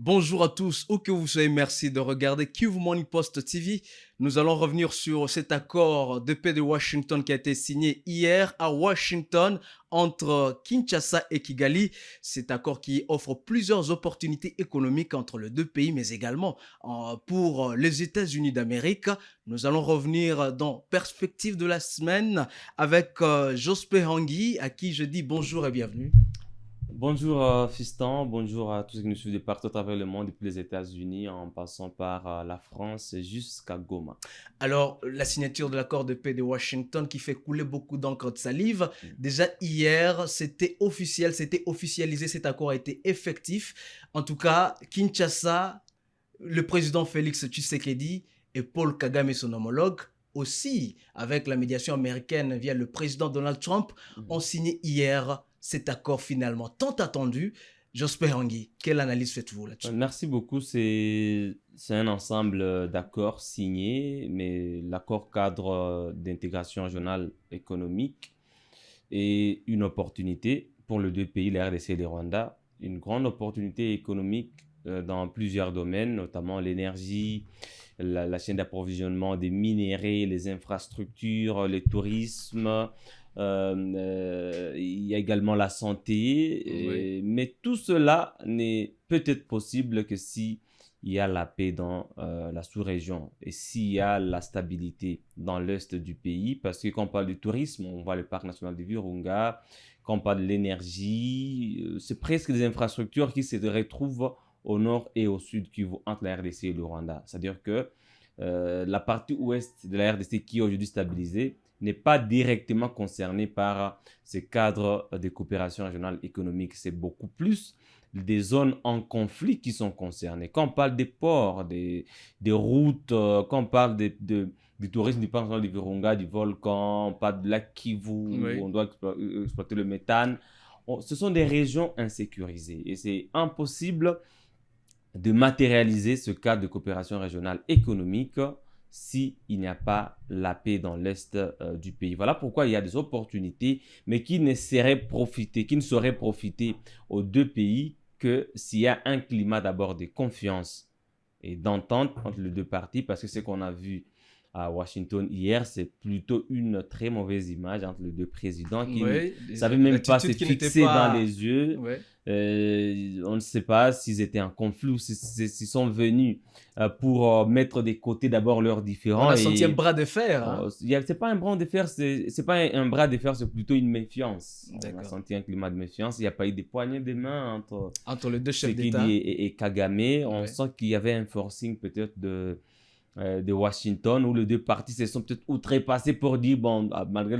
Bonjour à tous, où que vous soyez, merci de regarder Kivu Morning Post TV. Nous allons revenir sur cet accord de paix de Washington qui a été signé hier à Washington entre Kinshasa et Kigali. Cet accord qui offre plusieurs opportunités économiques entre les deux pays, mais également pour les États-Unis d'Amérique. Nous allons revenir dans Perspective de la semaine avec Jospé Hangui, à qui je dis bonjour et bienvenue. Bonjour Fiston, bonjour à tous ceux qui nous suivent de partout à travers le monde, depuis les États-Unis en passant par la France jusqu'à Goma. Alors, la signature de l'accord de paix de Washington qui fait couler beaucoup d'encre de salive. Mm. Déjà hier, c'était officiel, c'était officialisé, cet accord a été effectif. En tout cas, Kinshasa, le président Félix Tshisekedi et Paul Kagame, son homologue, aussi avec la médiation américaine via le président Donald Trump, ont signé hier cet accord finalement tant attendu. J'espère, Hangui, quelle analyse faites-vous là-dessus? Merci beaucoup, c'est un ensemble d'accords signés, mais l'accord cadre d'intégration régionale économique est une opportunité pour les deux pays, la RDC et le Rwanda, une grande opportunité économique dans plusieurs domaines, notamment l'énergie, la chaîne d'approvisionnement des minéraux, les infrastructures, le tourisme. Il y a également la santé, Oui. mais tout cela n'est peut-être possible que si il y a la paix dans la sous-région et s'il y a la stabilité dans l'est du pays, parce que quand on parle du tourisme, on voit le parc national du Virunga, quand on parle de l'énergie, c'est presque des infrastructures qui se retrouvent au nord et au sud Kivu, entre la RDC et le Rwanda. C'est-à-dire que la partie ouest de la RDC qui est aujourd'hui stabilisée n'est pas directement concernée par ce cadre de coopération régionale économique. C'est beaucoup plus des zones en conflit qui sont concernées. Quand on parle des ports, des routes, quand on parle du tourisme du parc national du Virunga, du volcan, on parle de la Kivu, où Oui. on doit exploiter le méthane, ce sont des régions insécurisées et c'est impossible de matérialiser ce cadre de coopération régionale économique s'il n'y a pas la paix dans l'est du pays. Voilà pourquoi il y a des opportunités, mais qui ne sauraient profiter aux deux pays que s'il y a un climat d'abord de confiance et d'entente entre les deux parties, parce que ce qu'on a vu à Washington hier, c'est plutôt une très mauvaise image entre les deux présidents qui ne Oui, savaient même pas se l'attitude qui n'était fixer dans pas... les yeux. Ouais. On ne sait pas s'ils étaient en conflit ou s'ils sont venus pour mettre de côté d'abord leurs On différends. a senti un Et bras de fer, hein? c'est pas un bras de fer, c'est pas un bras de fer, c'est plutôt une méfiance. On a D'accord. senti un climat de méfiance. Il n'y a pas eu des poignées de main entre Entre les deux chefs Tshisekedi d'État. et Kagame. On Ouais. sent qu'il y avait un forcing peut-être de Washington, où les deux parties se sont peut-être outrepassées pour dire, bon, malgré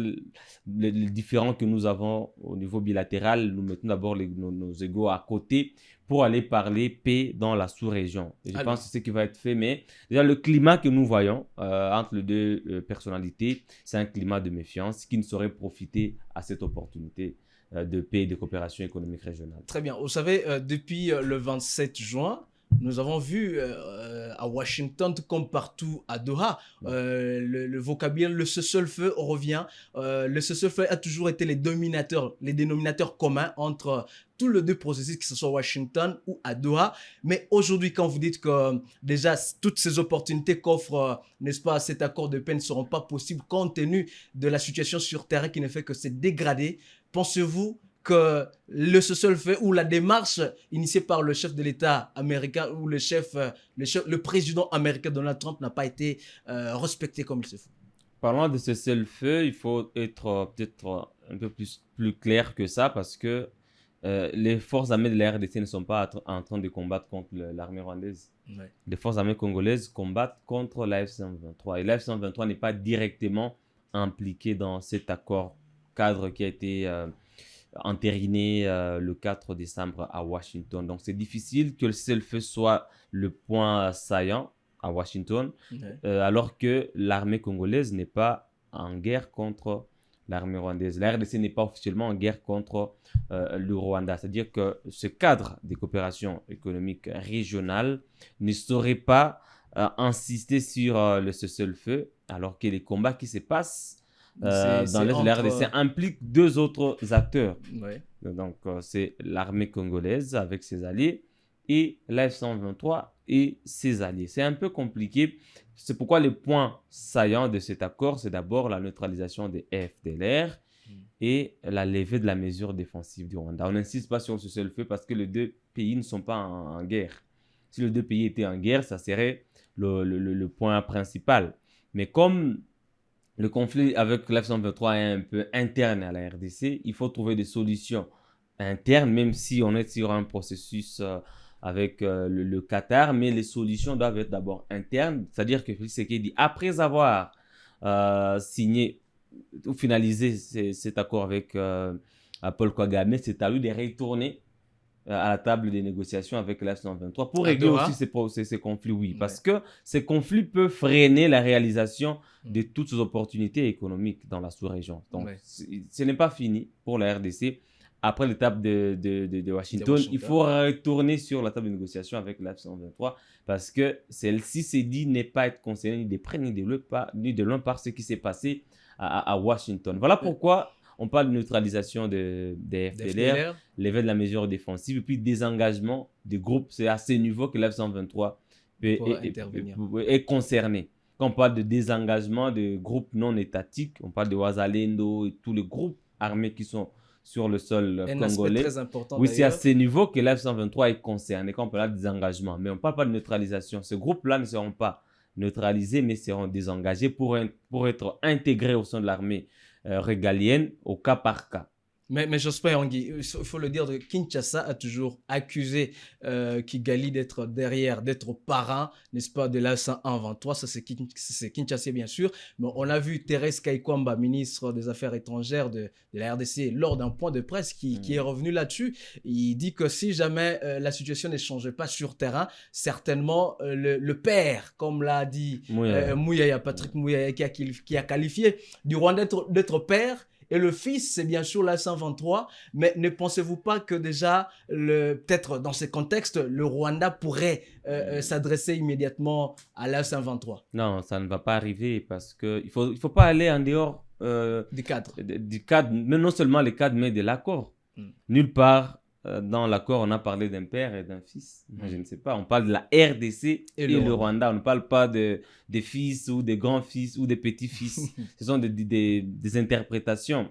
les différends que nous avons au niveau bilatéral, nous mettons d'abord nos égos à côté pour aller parler paix dans la sous-région. Et je pense que Alors, c'est ce qui va être fait, mais déjà le climat que nous voyons entre les deux personnalités, c'est un climat de méfiance qui ne saurait profiter à cette opportunité de paix et de coopération économique régionale. très bien. Vous savez, depuis le 27 juin, nous avons vu à Washington, comme partout à Doha, le vocabulaire, le cessez-le-feu revient. Le cessez-le-feu a toujours été les dénominateurs communs entre tous les deux processus, que ce soit Washington ou à Doha. Mais aujourd'hui, quand vous dites que déjà toutes ces opportunités qu'offre, n'est-ce pas, cet accord de paix ne seront pas possibles compte tenu de la situation sur terrain qui ne fait que se dégrader, pensez-vous que le seul fait ou la démarche initiée par le chef de l'État américain ou le président américain Donald Trump n'a pas été respectée comme il se faut? Parlant de ce cessez-le-feu, il faut être peut-être un peu plus clair que ça parce que les forces armées de la RDC ne sont pas en train de combattre contre l'armée rwandaise. Ouais. Les forces armées congolaises combattent contre la F-123 et la F-123 n'est pas directement impliquée dans cet accord cadre qui a été entériné le 4 décembre à Washington. Donc c'est difficile que le cessez-le-feu soit le point saillant à Washington, Ouais. alors que l'armée congolaise n'est pas en guerre contre l'armée rwandaise. La RDC n'est pas officiellement en guerre contre le Rwanda. C'est-à-dire que ce cadre de coopération économique régionale ne saurait pas insister sur le cessez-le-feu, alors que les combats qui se passent dans C'est l'est de la RDC entre... impliquent deux autres acteurs. Ouais. Donc, c'est l'armée congolaise avec ses alliés et l'AF-123 et ses alliés. C'est un peu compliqué. C'est pourquoi les points saillants de cet accord, c'est d'abord la neutralisation des FDLR et la levée de la mesure défensive du Rwanda. On n'insiste pas sur ce seul fait parce que les deux pays ne sont pas en guerre. Si les deux pays étaient en guerre, ça serait le point principal. Mais comme le conflit avec l'F-123 est un peu interne à la RDC, il faut trouver des solutions internes, même si on est sur un processus avec le Qatar, mais les solutions doivent être d'abord internes. C'est-à-dire que Félix Tshisekedi, après avoir signé ou finalisé cet accord avec Paul Kagame, c'est à lui de retourner à la table des négociations avec l'F-123 pour régler aussi ces conflits, oui. Parce que ces conflits peuvent freiner la réalisation de toutes ces opportunités économiques dans la sous-région. Donc, ce n'est pas fini pour la RDC. Après l'étape de Washington, il faut retourner sur la table de négociation avec l'F-123 parce que celle-ci s'est dit ne pas être concernée ni de près ni de loin par ce qui s'est passé à Washington. Voilà pourquoi on parle de neutralisation des FDLR, levée de la mesure défensive et puis désengagement des groupes. C'est à ce niveau que l'F-123 est concerné. Quand on parle de désengagement de groupes non étatiques, on parle de Wazalendo et tous les groupes armés qui sont sur le sol congolais. Très important, oui, c'est à ce niveau que l'F-123 est concerné quand on parle de désengagement. Mais on ne parle pas de neutralisation. Ces groupes-là ne seront pas neutralisés, mais seront désengagés pour être intégrés au sein de l'armée régalienne au cas par cas. Mais j'espère, Tanguy, il faut le dire, Kinshasa a toujours accusé Kigali d'être derrière, d'être parrain, n'est-ce pas, de l'A123. Ça, c'est Kinshasa, bien sûr. Mais on a vu Thérèse Kaikwamba, ministre des Affaires étrangères de la RDC, lors d'un point de presse qui est revenu là-dessus. Il dit que si jamais la situation ne changeait pas sur terrain, certainement le père, comme l'a dit Mouyaya, Patrick Mouyaya, qui a qualifié du Rwanda d'être père. Et le fils, c'est bien sûr l'A123, mais ne pensez-vous pas que déjà, peut-être dans ce contexte, le Rwanda pourrait s'adresser immédiatement à l'A123? Non, ça ne va pas arriver parce qu'il ne faut pas aller en dehors du cadre. Du cadre, mais non seulement le cadre, mais de l'accord. Nulle part dans l'accord, on a parlé d'un père et d'un fils. Je ne sais pas, on parle de la RDC et le Rwanda. On ne parle pas des fils ou des grands-fils ou des petits-fils. Ce sont des interprétations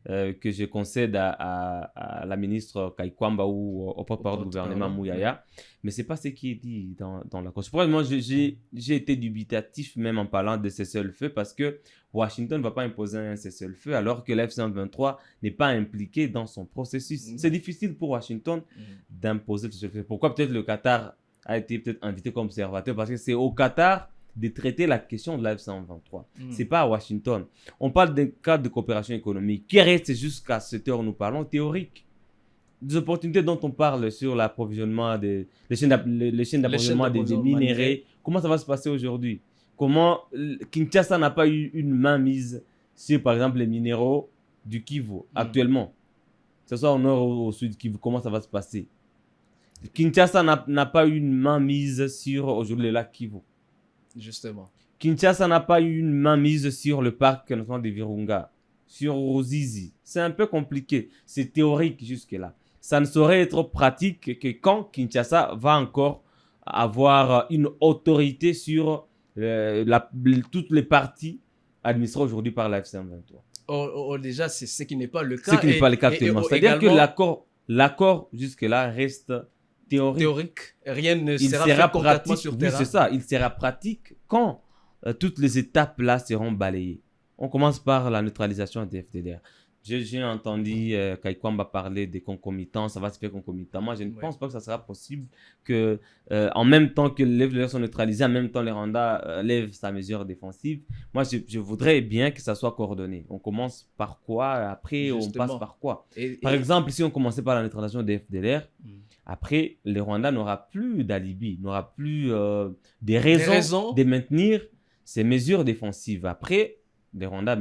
que je concède à la ministre Kaikwamba ou au porte-parole du gouvernement Mouyaya. Mais ce n'est pas ce qui est dit dans l'accord. Moi, j'ai été dubitatif même en parlant de cessez-le-feu parce que Washington ne va pas imposer un cessez-le-feu alors que l'F-123 n'est pas impliqué dans son processus. C'est difficile pour Washington d'imposer le cessez-le-feu. Pourquoi peut-être le Qatar a été peut-être invité comme observateur? Parce que c'est au Qatar de traiter la question de l'F-123. Ce n'est pas à Washington. On parle d'un cadre de coopération économique qui reste jusqu'à cette heure où nous parlons théorique. Des opportunités dont on parle sur l'approvisionnement les chaînes d'approvisionnement des minéraux. Comment ça va se passer aujourd'hui? Comment Kinshasa n'a pas eu une main mise sur, par exemple, les minéraux du Kivu actuellement? Que ce soit au nord ou au sud Kivu, comment ça va se passer? Kinshasa n'a pas eu une main mise sur aujourd'hui le lac Kivu. Justement. Kinshasa n'a pas eu une main mise sur le parc national de Virunga, sur Ruzizi. C'est un peu compliqué. C'est théorique jusque-là. Ça ne saurait être pratique que quand Kinshasa va encore avoir une autorité sur toutes les parties administrées aujourd'hui par la F-123. Déjà, c'est ce qui n'est pas le cas. Ce qui n'est pas le cas actuellement. C'est-à-dire que l'accord jusque-là reste théorique. Rien ne sera fait concrètement sur terrain. Oui, c'est ça. Il sera pratique quand toutes les étapes là seront balayées. On commence par la neutralisation des FDLR. J'ai entendu Kaikwamba parler des concomitants, ça va se faire concomitamment. Je ne pense pas que ça sera possible que, en même temps que les FDLR sont neutralisés, en même temps les Rwanda lèvent sa mesure défensive. Moi, je voudrais bien que ça soit coordonné. On commence par quoi, après on passe par quoi. Par exemple, si on commençait par la neutralisation des FDLR, après, le Rwanda n'aura plus d'alibi, n'aura plus des raisons de maintenir ces mesures défensives. Après, le Rwanda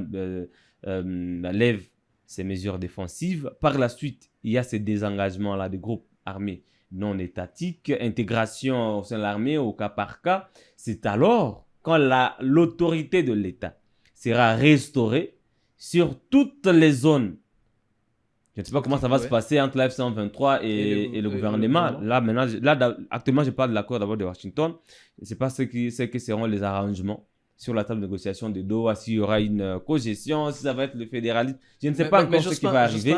lève ces mesures défensives. Par la suite, il y a ces désengagements-là des groupes armés non étatiques, intégration au sein de l'armée au cas par cas. C'est alors quand l'autorité de l'État sera restaurée sur toutes les zones Je ne sais pas comment ça va se passer entre la F-123 et le gouvernement. Là, maintenant, actuellement, je parle de l'accord d'abord de Washington. Je ne sais pas ce que seront les arrangements sur la table de négociation de Doha, s'il y aura une cogestion, si ça va être le fédéralisme. Je ne sais pas encore ce qui va arriver.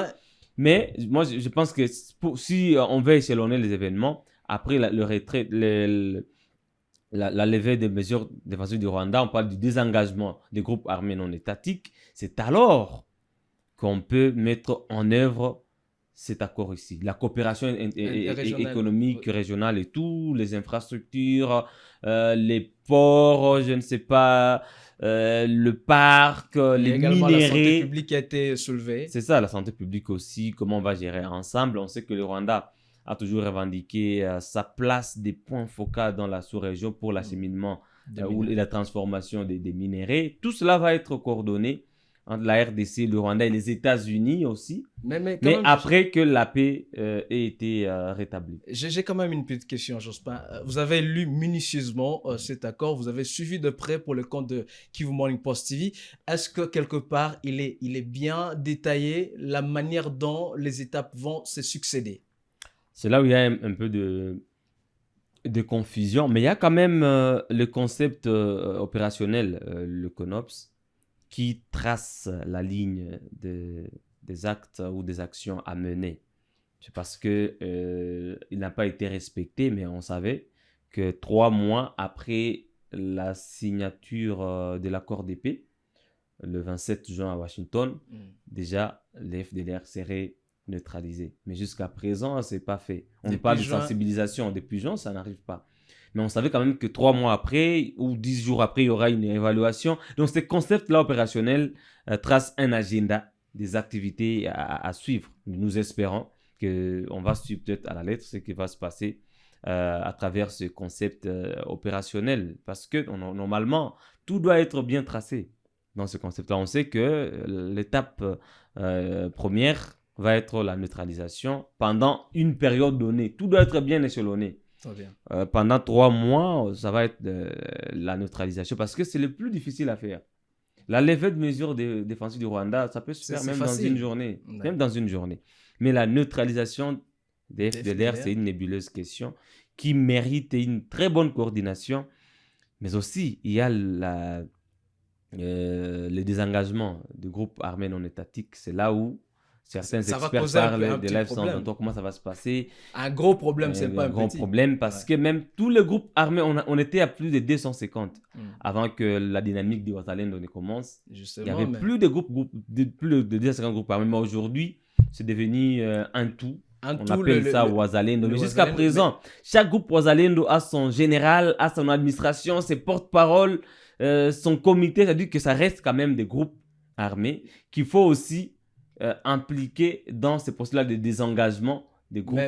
Mais moi, je pense que si on veut échelonner les événements, après le retrait, la levée des mesures défensives du Rwanda, on parle du désengagement des groupes armés non étatiques. C'est alors qu'on peut mettre en œuvre cet accord ici. La coopération économique régionale et tout, les infrastructures, les ports, je ne sais pas, le parc, les également minéraux. La santé publique a été soulevée. C'est ça, la santé publique aussi, comment on va gérer ensemble. On sait que le Rwanda a toujours revendiqué sa place des points focaux dans la sous-région pour l'acheminement et la transformation des minéraux. Tout cela va être coordonné entre la RDC, le Rwanda et les États-Unis aussi, mais après que la paix ait été rétablie. J'ai quand même une petite question, Jospin. Vous avez lu minutieusement cet accord, vous avez suivi de près pour le compte de Kivu Morning Post TV. Est-ce que quelque part, il est bien détaillé la manière dont les étapes vont se succéder? C'est là où il y a un peu de confusion, mais il y a quand même le concept opérationnel, le CONOPS, qui trace la ligne des actes ou des actions à mener. C'est parce qu'il n'a pas été respecté, mais on savait que 3 mois après la signature de l'accord de paix, le 27 juin à Washington, déjà les FDLR seraient neutralisés. Mais jusqu'à présent, ce n'est pas fait. On parle de sensibilisation. Depuis juin, ça n'arrive pas. Mais on savait quand même que 3 mois après ou 10 jours après, il y aura une évaluation. Donc, ce concept-là opérationnel trace un agenda des activités à suivre. Nous espérons qu'on va suivre peut-être à la lettre ce qui va se passer à travers ce concept opérationnel. Parce que normalement, tout doit être bien tracé dans ce concept-là. On sait que l'étape première va être la neutralisation pendant une période donnée. Tout doit être bien échelonné. Pendant 3 mois, ça va être la neutralisation parce que c'est le plus difficile à faire. La levée de mesures défensives du Rwanda, ça peut se faire même dans une journée. Même dans une journée. Mais la neutralisation des FDLR, c'est une nébuleuse question qui mérite une très bonne coordination. Mais aussi, il y a le désengagement du groupe armé non étatique. C'est là où certains experts parlent de l'F-123, comment ça va se passer. Un gros problème, c'est pas un petit. Un gros problème parce que même tous les groupes armés, on était à plus de 250 avant que la dynamique de Wazalendo ne commence. Justement, il n'y avait plus de plus de 250 groupes armés, mais aujourd'hui, c'est devenu un tout. On appelle ça Wazalendo. Mais jusqu'à présent, chaque groupe Wazalendo a son général, a son administration, ses porte-paroles, son comité. C'est-à-dire que ça reste quand même des groupes armés qu'il faut aussi impliqués dans ce poste-là de désengagement des groupes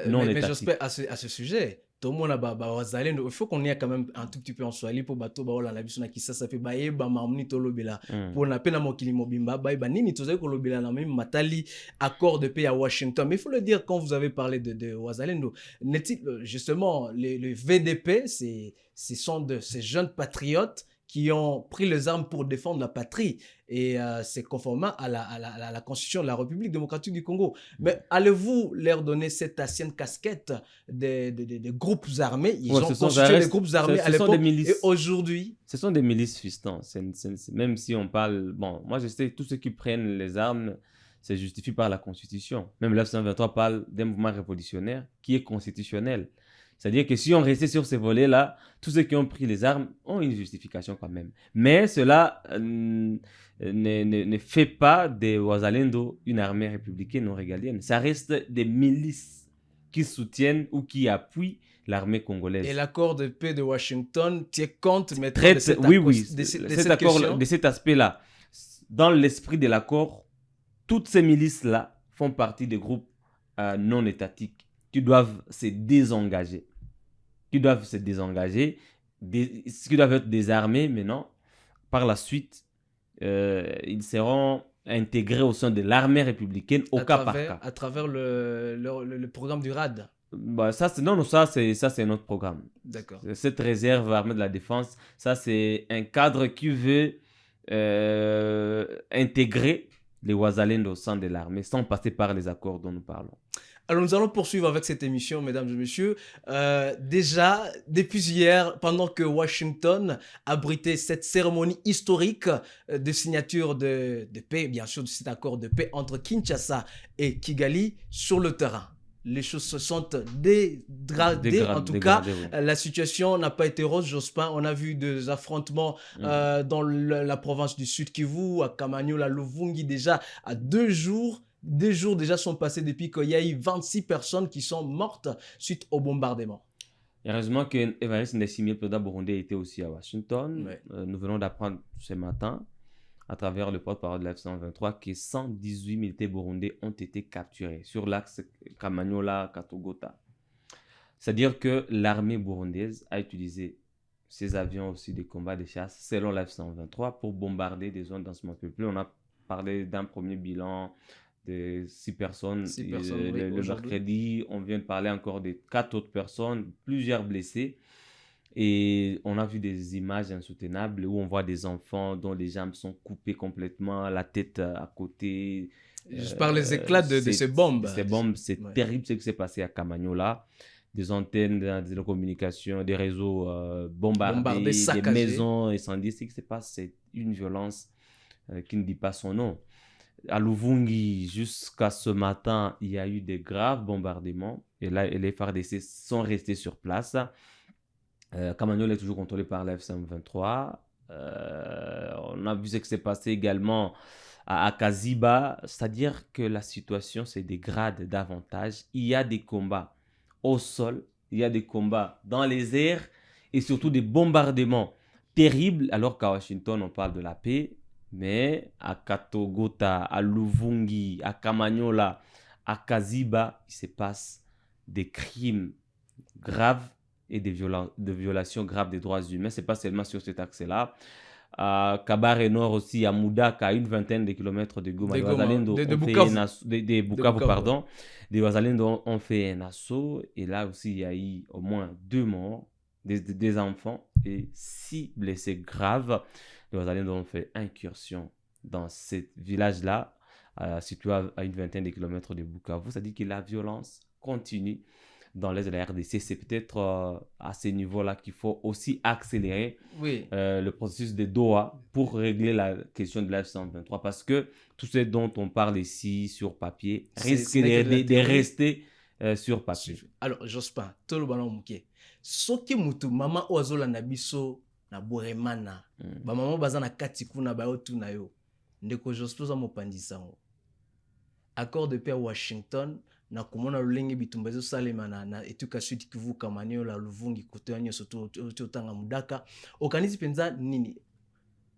non étatiques. Mais j'espère à ce sujet, tout le monde a Wazalendo. Il faut qu'on y ait quand même un tout petit peu en Swahili pour bateau baola la biso na kisa ça fait baye ba mamni tolobela pour na pena mokili mobimba baye ba nini tozai kolobela na même matali accord de paix à Washington. Mais il faut le dire quand vous avez parlé de Wazalendo, justement le VDP, ce sont de ces jeunes patriotes qui ont pris les armes pour défendre la patrie. Et c'est conformément à la Constitution de la République démocratique du Congo. Mais allez-vous leur donner cette ancienne casquette des groupes armés? Ils ont constitué des groupes armés à l'époque et aujourd'hui. Ce sont des milices fistons. Même si on parle... Bon, moi je sais que tous ceux qui prennent les armes, c'est justifié par la Constitution. Même l'F-123 parle d'un mouvement révolutionnaire qui est constitutionnel. C'est-à-dire que si on restait sur ces volets-là, tous ceux qui ont pris les armes ont une justification quand même. Mais cela ne fait pas des Wazalendo une armée républicaine ou régalienne. Ça reste des milices qui soutiennent ou qui appuient l'armée congolaise. Et l'accord de paix de Washington tient compte maintenant de cet aspect-là. Dans l'esprit de l'accord, toutes ces milices-là font partie des groupes non étatiques qui doivent se désengager. Qui doivent être désarmés maintenant. Par la suite, ils seront intégrés au sein de l'armée républicaine au cas par cas. À travers le programme du RAD. Bah, ça, c'est notre programme. D'accord. Cette réserve armée de la défense, ça, c'est un cadre qui veut intégrer les Wazalendo au sein de l'armée sans passer par les accords dont nous parlons. Alors, nous allons poursuivre avec cette émission, mesdames et messieurs. Déjà, depuis hier, pendant que Washington abritait cette cérémonie historique de signature de paix, bien sûr, de cet accord de paix entre Kinshasa et Kigali sur le terrain. Les choses se sont dégradées. En tout cas, Oui. la situation n'a pas été rose, Jospin. On a vu des affrontements dans la province du Sud Kivu, à Kamanyola, Luvungi, déjà à 2 jours. 2 jours déjà sont passés depuis qu'il y a eu 26 personnes qui sont mortes suite au bombardement. Heureusement que Évariste Ndayishimiye, le président burundais, était aussi à Washington. Ouais. Nous venons d'apprendre ce matin, à travers le porte-parole de la F-123, que 118 militaires burundais ont été capturés sur l'axe Kamanyola-Katogota. C'est-à-dire que l'armée burundaise a utilisé ses avions aussi de combat de chasse, selon la F-123, pour bombarder des zones densément peuplées. On a parlé d'un premier bilan de 6 personnes. Le mercredi, on vient de parler encore de 4 autres personnes, plusieurs blessés. Et on a vu des images insoutenables où on voit des enfants dont les jambes sont coupées complètement, la tête à côté. Juste par les éclats de ces bombes. Ces bombes, c'est terrible ce qui s'est passé à Kamanyola. Des antennes de communication, des réseaux bombardés, des maisons incendiées. Ce qui se passe, c'est une violence qui ne dit pas son nom. À Luvungi, jusqu'à ce matin, il y a eu des graves bombardements. Et là, les FARDC sont restés sur place. Kamanyola est toujours contrôlé par la F-123. On a vu ce qui s'est passé également à Kaziba. C'est-à-dire que la situation se dégrade davantage. Il y a des combats au sol, il y a des combats dans les airs et surtout des bombardements terribles. Alors qu'à Washington, on parle de la paix. Mais à Katogota, à Luvungi, à Kamanyola, à Kaziba, il se passe des crimes graves et des violations graves des droits humains. Ce n'est pas seulement sur cet axe-là. À Kabare Nord aussi, à Moudaka, à une vingtaine de kilomètres de Goma, des Wazalendo ont fait un assaut. Et là aussi, il y a eu au moins 2 morts, des enfants et 6 blessés graves. Les Wazalendo ont fait incursion dans ce village-là, situé à une vingtaine de kilomètres de Bukavu. Ça dit que la violence continue dans l'est de la RDC. C'est peut-être à ce niveau-là qu'il faut aussi accélérer le processus de Doha pour régler la question de la F-123. Parce que tout ce dont on parle ici sur papier risque de rester sur papier. Alors, Jospin, tout le ballon mouké. Soki mutu mama oazola na biso na boremana. Ba mama baza na kati kuna ba otu na yo. Ndeko Jospin za mopandisa ngo. Accord de paix à Washington. Na komona lolenge bitumba ezo salema na etuka Sud Kivu Kamanyola Luvungi kote nyonso totanga Mudaka. Okanisi penza nini?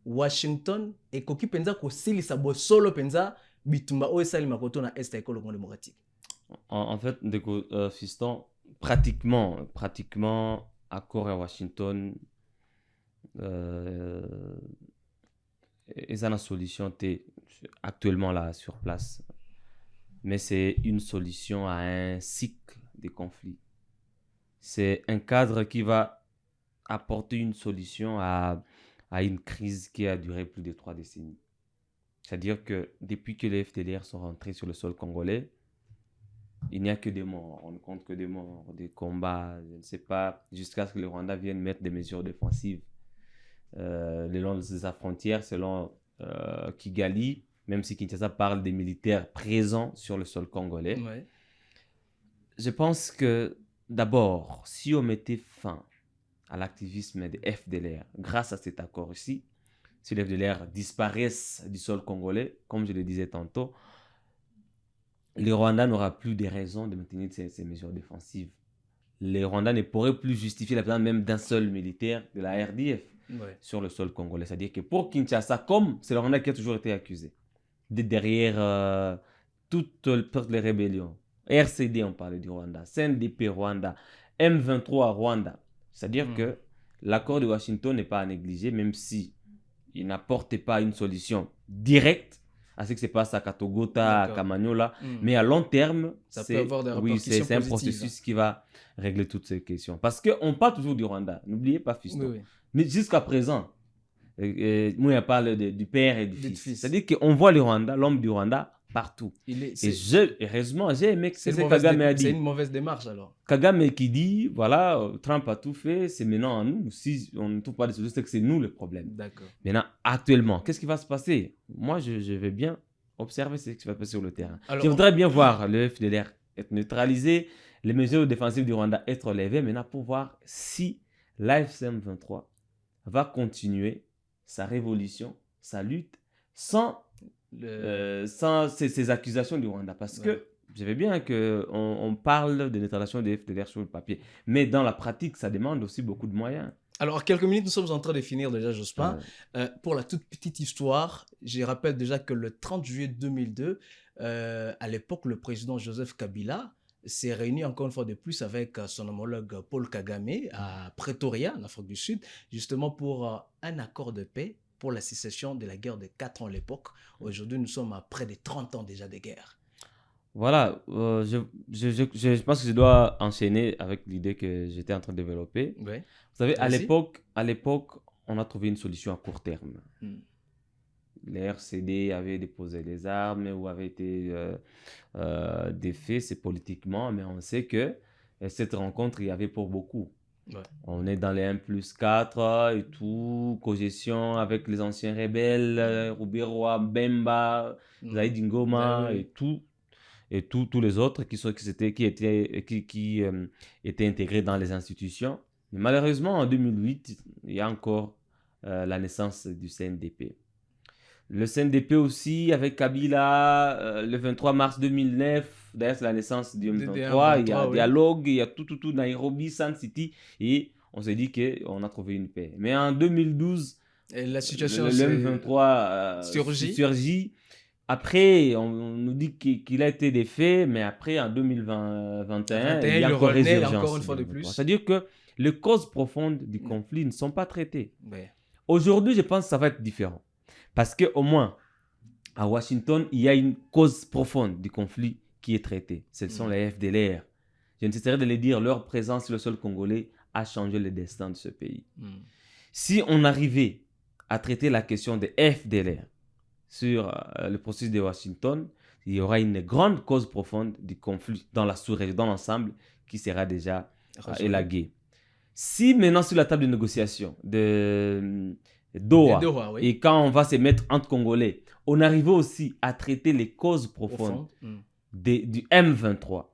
Washington ekoki penza kosilisa bosolo penza bitumba oyo salema koto na Est ya Congo démocratique. En fait, fiston, pratiquement accord à Washington ils ont une solution actuellement là sur place. Mais c'est une solution à un cycle de conflits. C'est un cadre qui va apporter une solution à une crise qui a duré plus de 3 décennies. C'est-à-dire que depuis que les FDLR sont rentrés sur le sol congolais, il n'y a que des morts. On ne compte que des morts, des combats, je ne sais pas, jusqu'à ce que le Rwanda vienne mettre des mesures défensives le long de sa frontière, selon Kigali. Même si Kinshasa parle des militaires présents sur le sol congolais. Ouais. Je pense que d'abord, si on mettait fin à l'activisme des FDLR, grâce à cet accord ici, si les FDLR disparaissent du sol congolais, comme je le disais tantôt, le Rwanda n'aura plus de raisons de maintenir ces mesures défensives. Le Rwanda ne pourrait plus justifier la présence même d'un seul militaire de la RDF sur le sol congolais. C'est-à-dire que pour Kinshasa, comme c'est le Rwanda qui a toujours été accusé, derrière toutes les rébellions. RCD, on parlait du Rwanda. CNDP Rwanda. M23 Rwanda. C'est-à-dire que l'accord de Washington n'est pas à négliger, même si il n'apporte pas une solution directe à ce qui se passe à Katogota, à Kamanyola. Mais à long terme, c'est un processus qui va régler toutes ces questions. Parce qu'on parle toujours du Rwanda. N'oubliez pas, fiston. Mais jusqu'à présent, Mouya parle du père et du Du fils. fils. C'est-à-dire qu'on voit le Rwanda, l'homme du Rwanda, partout. Heureusement, j'ai aimé que c'est Kagame a dit. C'est une mauvaise démarche alors. Kagame qui dit, voilà, Trump a tout fait, c'est maintenant à nous. Si on ne trouve pas de solution, c'est que c'est nous le problème. D'accord. Maintenant, actuellement, qu'est-ce qui va se passer? Moi, je vais bien observer ce qui va se passer sur le terrain. Alors, je voudrais bien voir le FDLR être neutralisé, les mesures défensives du Rwanda être relevées, maintenant pour voir si l'AFC/M23 va continuer sa révolution, sa lutte, sans ces accusations du Rwanda. Parce que je veux bien qu'on parle de neutralisation des FDLR sur le papier, mais dans la pratique, ça demande aussi beaucoup de moyens. Alors, quelques minutes, nous sommes en train de finir déjà, Jospin. Pour la toute petite histoire, je rappelle déjà que le 30 juillet 2002, à l'époque, le président Joseph Kabila s'est réuni encore une fois de plus avec son homologue Paul Kagame à Pretoria, en Afrique du Sud, justement pour un accord de paix pour la cessation de la guerre de 4 ans à l'époque. Aujourd'hui, nous sommes à près de 30 ans déjà de guerre. Voilà, je pense que je dois enchaîner avec l'idée que j'étais en train de développer. Oui. Vous savez, à l'époque, on a trouvé une solution à court terme. Les RCD avaient déposé les armes ou avaient été défaits, c'est politiquement, mais on sait que cette rencontre, il y avait pour beaucoup. Ouais. On est dans les 1+4 et tout, cogestion avec les anciens rebelles, Rubiroa, Bemba, Zaïd Ngoma et tout. Et tous les autres qui étaient intégrés dans les institutions. Mais malheureusement, en 2008, il y a encore la naissance du CNDP. Le CNDP aussi, avec Kabila, le 23 mars 2009, d'ailleurs c'est la naissance du M23, il y a dialogue, il y a tout, Nairobi, Sun City, et on s'est dit qu'on a trouvé une paix. Mais en 2012, la situation le M23 surgit. Après, on nous dit qu'il a été défait, mais après, en 2021, il y a encore résurgence. Encore une fois de plus. C'est-à-dire que les causes profondes du conflit ne sont pas traitées. Aujourd'hui, je pense que ça va être différent. Parce qu'au moins, à Washington, il y a une cause profonde du conflit qui est traitée. Ce sont les FDLR. Je ne cesserai de le dire, leur présence sur le sol congolais a changé le destin de ce pays. Si on arrivait à traiter la question des FDLR, sur le processus de Washington, il y aura une grande cause profonde du conflit dans la sous-région, dans l'ensemble, qui sera déjà élaguée. Si maintenant sur la table de négociation de Doha, et quand on va se mettre entre Congolais, on arrive aussi à traiter les causes profondes du M23,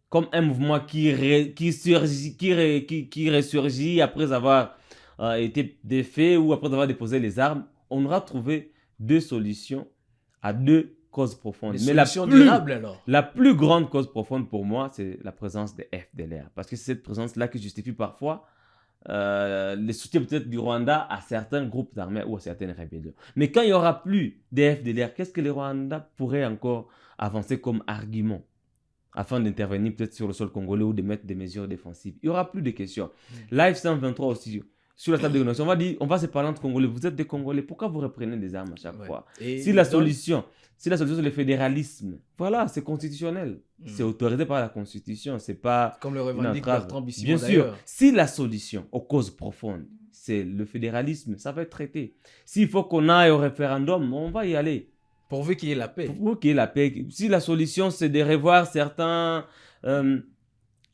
comme un mouvement qui ressurgit après avoir été défait ou après avoir déposé les armes, on aura trouvé deux solutions à deux causes profondes. Mais la plus grande cause profonde pour moi, c'est la présence des FDLR. Parce que c'est cette présence-là qui justifie parfois les soutiens peut-être du Rwanda à certains groupes d'armées ou à certaines rébellions. Mais quand il n'y aura plus des FDLR, qu'est-ce que le Rwanda pourrait encore avancer comme argument afin d'intervenir peut-être sur le sol congolais ou de mettre des mesures défensives? Il n'y aura plus de questions. L'AF-123 aussi, sur la table de négociation, on va se parler entre Congolais. Vous êtes des Congolais, pourquoi vous reprenez des armes à chaque fois? Si la solution, c'est le fédéralisme, voilà, c'est constitutionnel. C'est autorisé par la Constitution, c'est pas comme le revendique Bertrand Bisimon. Bien sûr, si la solution aux causes profondes, c'est le fédéralisme, ça va être traité. S'il faut qu'on aille au référendum, on va y aller. Pourvu qu'il y ait la paix. Pourvu qu'il y ait la paix. Si la solution, c'est de revoir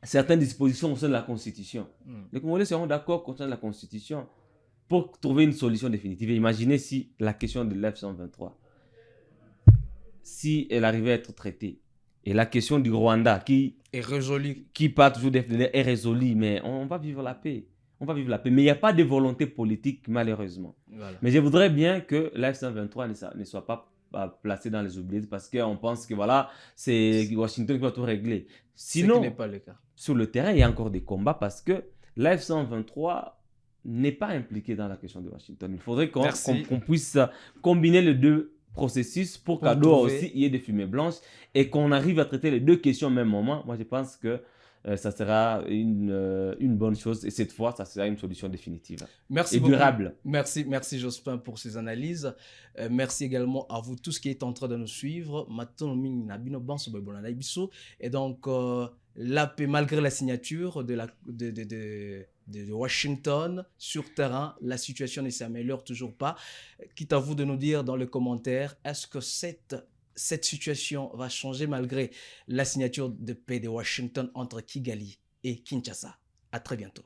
certaines dispositions au sein de la Constitution. Les Congolais seront d'accord au sein de la Constitution pour trouver une solution définitive. Et imaginez si la question de l'F-123, si elle arrivait à être traitée, et la question du Rwanda qui est résolue, qui part toujours des FDLR est résolue, mais on va vivre la paix. On va vivre la paix. Mais il n'y a pas de volonté politique, malheureusement. Voilà. Mais je voudrais bien que l'F-123 ne soit pas placé dans les oubliettes parce qu'on pense que voilà, c'est Washington qui va tout régler. Sinon, ce qui n'est pas le cas. Sur le terrain, il y a encore des combats parce que l'F-123 n'est pas impliqué dans la question de Washington. Il faudrait qu'on puisse combiner les deux processus pour qu'à Doha aussi il y ait des fumées blanches et qu'on arrive à traiter les deux questions au même moment. Moi, je pense que ça sera une bonne chose et cette fois, ça sera une solution définitive et durable. Merci Jospin pour ces analyses. Merci également à vous tous qui êtes en train de nous suivre. Et donc, la paix, malgré la signature de de Washington. Sur terrain, la situation ne s'améliore toujours pas. Quitte à vous de nous dire dans les commentaires, est-ce que cette situation va changer malgré la signature de paix de Washington entre Kigali et Kinshasa? À très bientôt.